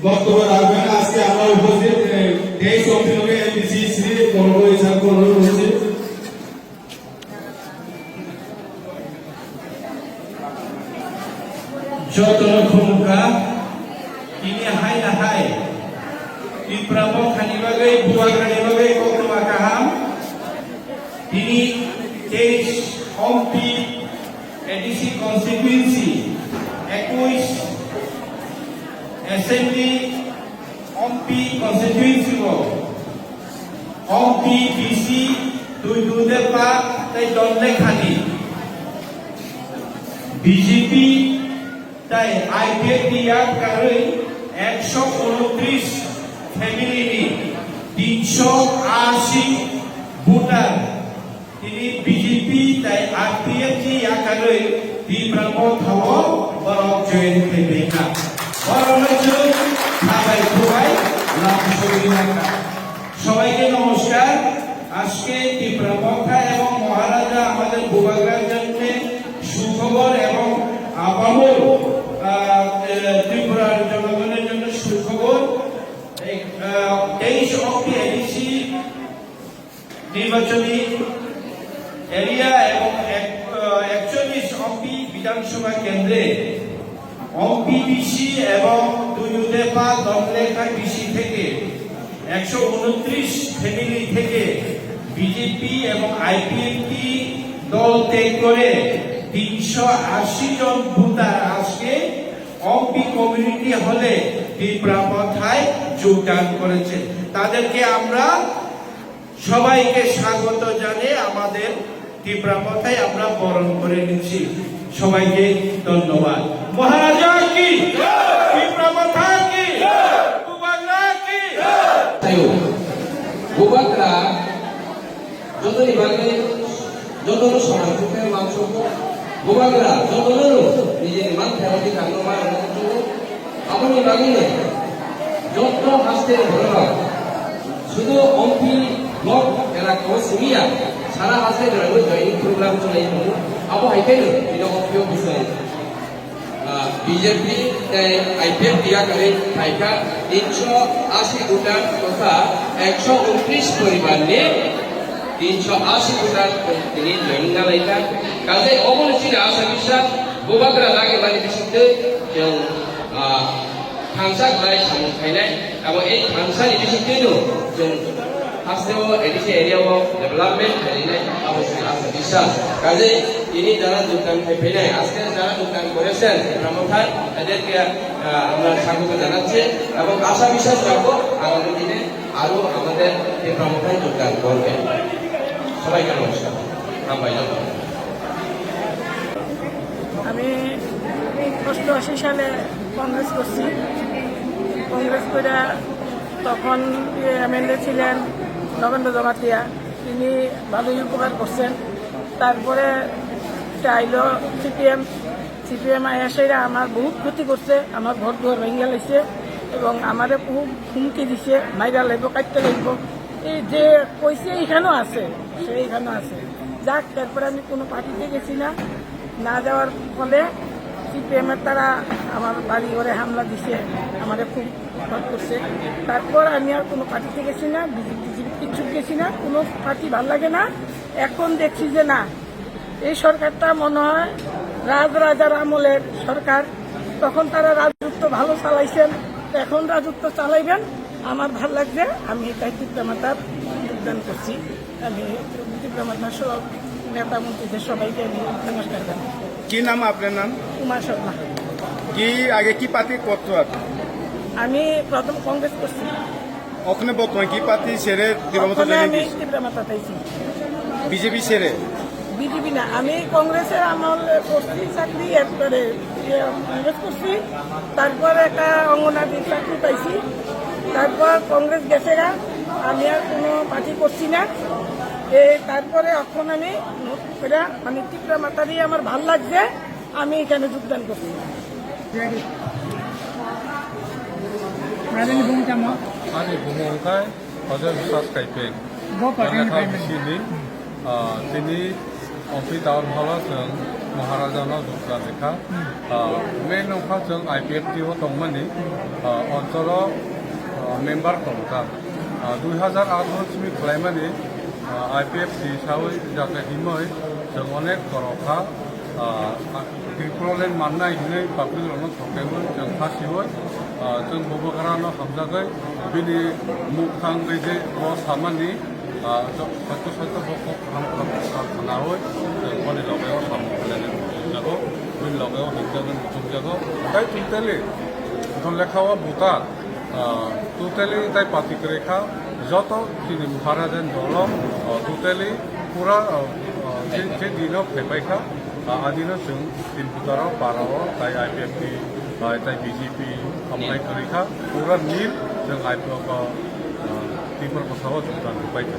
বক্তব্য রাখবেন। আজকে আমরা উপস্থিত দেশ অভিনবে এমপিসি শ্রী বড় ইসাকে অনুরোধ করছি। Jotoro khumuka ini hai na hai di Prabowo khani bagai buah khani bagai kokma kaham ini case ompi edisi constituency 21 assembly ompi constituency wo ompi bc dui depa tai donle khani BJP তাই IPL দিয়া কারণে 129 family 380 voter তিনি BJP তাই IPL দিয়া কারণে বিপ্লব হব বড় join ফেবেকা বড় সবাই সবাই লাভ সবাইকে নমস্কার। আজকে বিপ্লবকা এবং মহারাজা আমাদের গোবাগ্রার জন্য সুখবর এবং আবারও ত্রিপুরার জনগণের জন্য সুখবর। 23 অক্টি এডিসি নির্বাচনী এরিয়া এবং 41 অক্টি বিধানসভা কেন্দ্রে অম্পিবিসি এবং দুইউদেপা দমলেখা বিসি থেকে 129 ফ্যামিলি থেকে বিজেপি এবং আইপিএফটি দল ত্যাগ করে 380 জন ভোটার আজকে অম্পি কমিউনিটি হলে বিপ্রাপথায় যোগদান করেছে। তাদেরকে আমরা সবাইকে স্বাগত জানিয়ে আমাদের বিপ্রাপথায় আমরা বরণ করে নিচ্ছি। সবাইকে ধন্যবাদ। মহারাজা কি বিপ্রাপথা কি গোবাগ্রা কি গোবাগ্রা যতই ভাগে যতন সমাজের মাংস গোবাগ্রা যতনেরও নিজের মান ফেরতি থাকলো মা আপনি বাগিয়ে যত হাসতে ধরলাম শুধু অম্পি ব্লক এলাকা সিমিয়া সারা হাসতে ধরবে জয়নিং প্রোগ্রাম চলে আবো হাইকেন এরকম কেউ বিষয় বিজেপি আইপিএফ দিয়া করে থাইকা 380 ভোটার তথা 129 পরিবার নিয়ে 380 ভোটার তিনি জয়নিং লাইকা কাজে অবশ্যই আশা বিশ্বাস গোবাগ্রা লাগে মানে বিশুদ্ধে जों थांसा गलाय थांनाय এবং এই थांसानि বিশুদ্ধেनो जों হাসতেও এডিসি এরিয়াও ডেভেলপমেন্ট খালিনাय অবশ্যই আশা বিশ্বাস কাজে তিনি যারা যোগদান পেলেন আজকে যারা যোগদান করেছেন প্রমোটার তাদেরকে আমরা স্বাগত জানাচ্ছি এবং আশা বিশ্বাস রাখবো আগামী দিনে আরো আমাদের এই প্রমোটার যোগদান করবেন। সবাইকে নমস্কার। আমি 88 সালে কংগ্রেস করছি। কংগ্রেস করে তখন এমএলএ ছিলেন নগেন্দ্র জমাতিয়া, তিনি ভালোই উপকার করছেন। তারপরে আইল সিপিএম আয়াসেরা আমার বহুত ক্ষতি করছে, আমার ঘর দুয়ার ভেঙে লাইছে এবং আমারে খুব হুমকি দিছে, মাইরা লাগব কাটতে লাগব। এই যে কইছে এইখানেও আছে, সেইখানেও আছে। যাক, তারপরে আমি কোনো পার্টিতে গেছি না, না যাওয়ার ফলে সিপিএমের তারা আমার বাড়ি ঘরে হামলা দিছে, আমারে খুব ভয় করছে। তারপর আমি আর কোনো পার্টিতে গেছি না, বিজেপি কিছু গেছি না, কোনো পার্টি ভাল লাগে না। এখন দেখছি যে না, এই সরকারটা মনে হয় রাজার আমলের সরকার, তখন তারা রাজত্ব ভালো চালাইছেন, এখন রাজত্ব চালাইবেন। আমার ভাল লাগছে, আমি তাই ত্রিপ্রামাতার যোগদান করছি। আমি ত্রিপ্রামাতার সব নেতা মন্ত্রীদের সবাইকে আমি নমস্কার জানাই। কি নাম আপনার নাম? উমা শর্মা। কি আগে কি পার্টি করতো আপনি? আমি প্রথম কংগ্রেস করছি, ওখানে বর্তমানে কি পার্টি ছেড়ে দিবামত ওখানে আমি তীব্রমাতা পাইছি। বিজেপি ছেড়ে বিজেপি না, আমি কংগ্রেসের আমল করছি চাকরি, এরপরে কংগ্রেস করছি, তারপরে একটা অঙ্গনাদির চাকরি পাইছি, তারপর কংগ্রেস গেছে গা, আমি আর কোনো পার্টি করছি না। তারপরে এখন আমি এটা মানে তীব্রমাতারই আমার ভাল লাগছে, আমি এখানে যোগদান করছি। 아니 부모가 어제 수사 스카이pe mereka di sini sini ofis tahun hala jeng Maharaja no juga mereka main ofis jeng IPFT ho tongmani অঞ্চল member tongka 2008 simi khlaimani IPFT sawi jate himoi jeng onek korokha Triplolen manna ini public lono thokemon jeng khasioi jeng bobogarano hamjagai bini mukhang beje o samani satu pokok hamkhanawoi jeng oni logeo samkhalen jago bin logeo hingjagan jungjago tai tuteli ton lekhawa buta tuteli tai patikrekha joto tini Maharajan dolo tuteli pura je dino phepaikha adino jeng tin putara parao tai IPFT tai BJP amlai karikha pura nil jeng IPO ko timur pesawat jungkan baik.